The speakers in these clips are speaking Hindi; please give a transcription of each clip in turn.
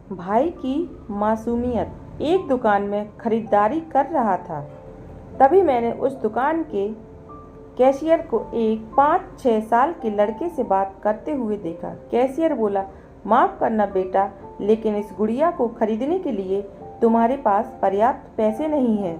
भाई की मासूमियत। एक दुकान में खरीदारी कर रहा था, तभी मैंने उस दुकान के कैशियर को एक 5-6 साल के लड़के से बात करते हुए देखा। कैशियर बोला, माफ़ करना बेटा, लेकिन इस गुड़िया को खरीदने के लिए तुम्हारे पास पर्याप्त पैसे नहीं हैं।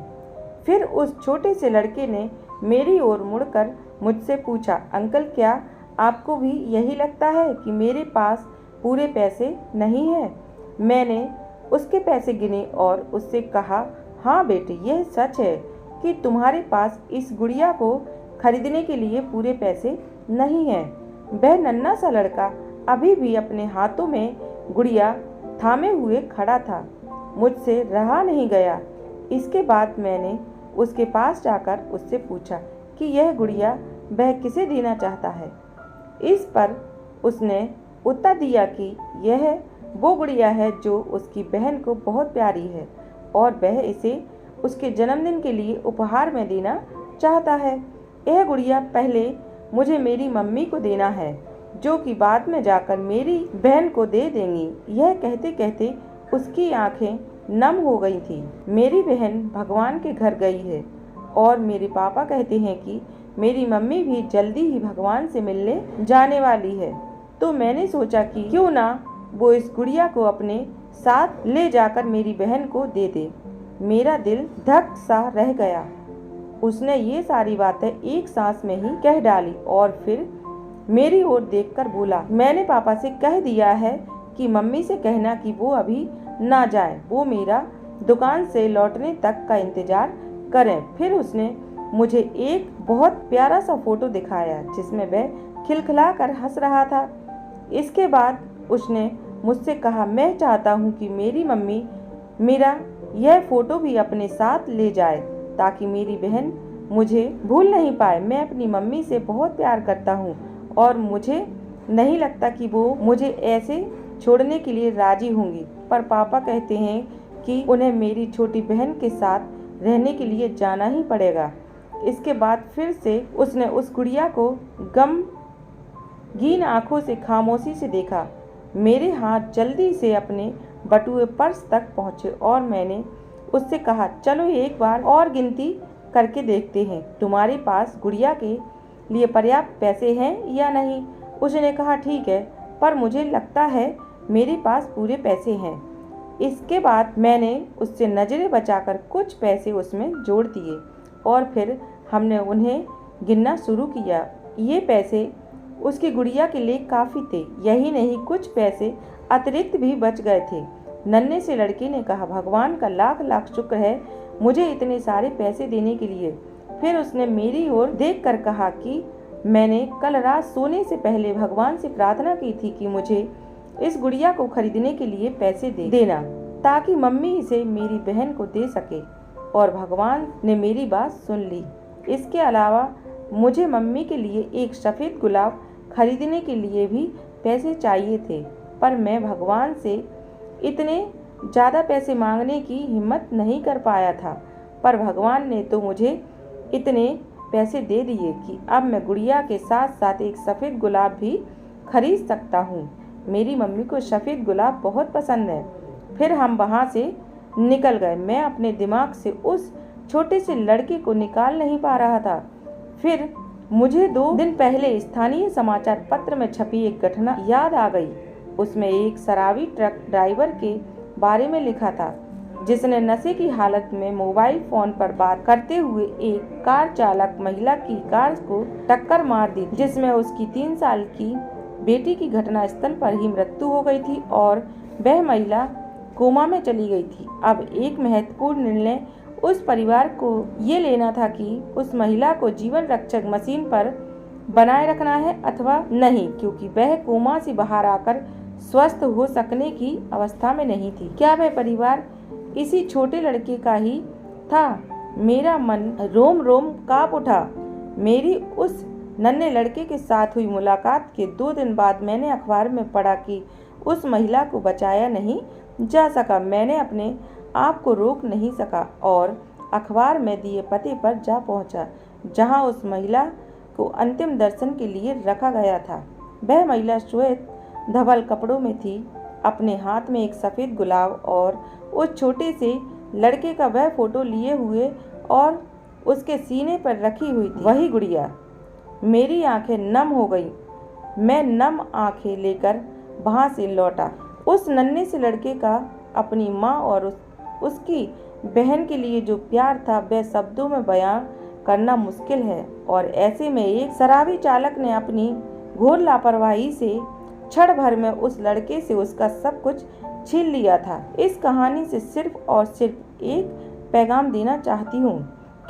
फिर उस छोटे से लड़के ने मेरी ओर मुड़कर मुझसे पूछा, अंकल क्या आपको भी यही लगता है कि मेरे पास पूरे पैसे नहीं हैं? मैंने उसके पैसे गिने और उससे कहा, हाँ बेटे, यह सच है कि तुम्हारे पास इस गुड़िया को खरीदने के लिए पूरे पैसे नहीं हैं। वह नन्हा सा लड़का अभी भी अपने हाथों में गुड़िया थामे हुए खड़ा था। मुझसे रहा नहीं गया। इसके बाद मैंने उसके पास जाकर उससे पूछा कि यह गुड़िया वह किसे देना चाहता है। इस पर उसने उत्तर दिया कि यह वो गुड़िया है जो उसकी बहन को बहुत प्यारी है और वह इसे उसके जन्मदिन के लिए उपहार में देना चाहता है। यह गुड़िया पहले मुझे मेरी मम्मी को देना है, जो कि बाद में जाकर मेरी बहन को दे देंगी। यह कहते कहते उसकी आंखें नम हो गई थी। मेरी बहन भगवान के घर गई है और मेरे पापा कहते हैं कि मेरी मम्मी भी जल्दी ही भगवान से मिलने जाने वाली है। तो मैंने सोचा कि क्यों ना वो इस गुड़िया को अपने साथ ले जाकर मेरी बहन को दे दे। मेरा दिल धक सा रह गया। उसने ये सारी बातें एक सांस में ही कह डाली और फिर मेरी ओर देखकर बोला, मैंने पापा से कह दिया है कि मम्मी से कहना कि वो अभी ना जाए, वो मेरा दुकान से लौटने तक का इंतजार करें। फिर उसने मुझे एक बहुत प्यारा सा फोटो दिखाया जिसमें वह खिलखिला कर हंस रहा था। इसके बाद उसने मुझसे कहा, मैं चाहता हूँ कि मेरी मम्मी मेरा यह फोटो भी अपने साथ ले जाए ताकि मेरी बहन मुझे भूल नहीं पाए। मैं अपनी मम्मी से बहुत प्यार करता हूँ और मुझे नहीं लगता कि वो मुझे ऐसे छोड़ने के लिए राजी होंगी, पर पापा कहते हैं कि उन्हें मेरी छोटी बहन के साथ रहने के लिए जाना ही पड़ेगा। इसके बाद फिर से उसने उस गुड़िया को गमगीन आंखों से खामोशी से देखा। मेरे हाथ जल्दी से अपने बटुए पर्स तक पहुँचे और मैंने उससे कहा, चलो एक बार और गिनती करके देखते हैं, तुम्हारे पास गुड़िया के लिए पर्याप्त पैसे हैं या नहीं। उसने कहा, ठीक है, पर मुझे लगता है मेरे पास पूरे पैसे हैं। इसके बाद मैंने उससे नज़रें बचाकर कुछ पैसे उसमें जोड़ दिए और फिर हमने उन्हें गिनना शुरू किया। ये पैसे उसकी गुड़िया के लिए काफ़ी थे। यही नहीं, कुछ पैसे अतिरिक्त भी बच गए थे। नन्हे से लड़के ने कहा, भगवान का लाख लाख शुक्र है मुझे इतने सारे पैसे देने के लिए। फिर उसने मेरी ओर देखकर कहा कि मैंने कल रात सोने से पहले भगवान से प्रार्थना की थी कि मुझे इस गुड़िया को खरीदने के लिए पैसे देना ताकि मम्मी इसे मेरी बहन को दे सके, और भगवान ने मेरी बात सुन ली। इसके अलावा मुझे मम्मी के लिए एक सफ़ेद गुलाब खरीदने के लिए भी पैसे चाहिए थे, पर मैं भगवान से इतने ज़्यादा पैसे मांगने की हिम्मत नहीं कर पाया था। पर भगवान ने तो मुझे इतने पैसे दे दिए कि अब मैं गुड़िया के साथ साथ एक सफ़ेद गुलाब भी खरीद सकता हूँ। मेरी मम्मी को सफ़ेद गुलाब बहुत पसंद है। फिर हम वहाँ से निकल गए। मैं अपने दिमाग से उस छोटे से लड़के को निकाल नहीं पा रहा था। फिर मुझे 2 दिन पहले स्थानीय समाचार पत्र में छपी एक घटना याद आ गई। उसमें एक शराबी ट्रक ड्राइवर के बारे में लिखा था जिसने नशे की हालत में मोबाइल फोन पर बात करते हुए एक कार चालक महिला की कार को टक्कर मार दी, जिसमें उसकी 3 साल की बेटी की घटनास्थल पर ही मृत्यु हो गई थी और वह महिला कोमा में चली गई थी। अब एक महत्वपूर्ण निर्णय उस परिवार को ये लेना था कि उस महिला को जीवन रक्षक मशीन पर बनाए रखना है अथवा नहीं, क्योंकि वह कोमा से बाहर आकर स्वस्थ हो सकने की अवस्था में नहीं थी। क्या वह परिवार इसी छोटे लड़के का ही था? मेरा मन रोम रोम कांप उठा। मेरी उस नन्हे लड़के के साथ हुई मुलाकात के 2 दिन बाद मैंने अखबार में पढ़ा कि उस महिला को बचाया नहीं जा सका। मैंने अपने आप को रोक नहीं सका और अखबार में दिए पते पर जा पहुंचा, जहां उस महिला को अंतिम दर्शन के लिए रखा गया था। वह महिला श्वेत धवल कपड़ों में थी, अपने हाथ में एक सफ़ेद गुलाब और उस छोटे से लड़के का वह फोटो लिए हुए और उसके सीने पर रखी हुई थी वही गुड़िया। मेरी आंखें नम हो गईं। मैं नम आंखें लेकर वहाँ से लौटा। उस नन्हे से लड़के का अपनी माँ और उसकी बहन के लिए जो प्यार था वह शब्दों में बयां करना मुश्किल है। और ऐसे में एक शराबी चालक ने अपनी घोर लापरवाही से क्षण भर में उस लड़के से उसका सब कुछ छीन लिया था। इस कहानी से सिर्फ और सिर्फ एक पैगाम देना चाहती हूँ,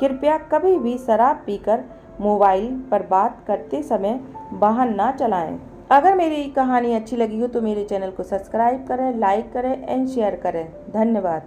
कृपया कभी भी शराब पीकर मोबाइल पर बात करते समय वाहन ना चलाएं। अगर मेरी कहानी अच्छी लगी हो तो मेरे चैनल को सब्सक्राइब करें, लाइक करें एंड शेयर करें। धन्यवाद।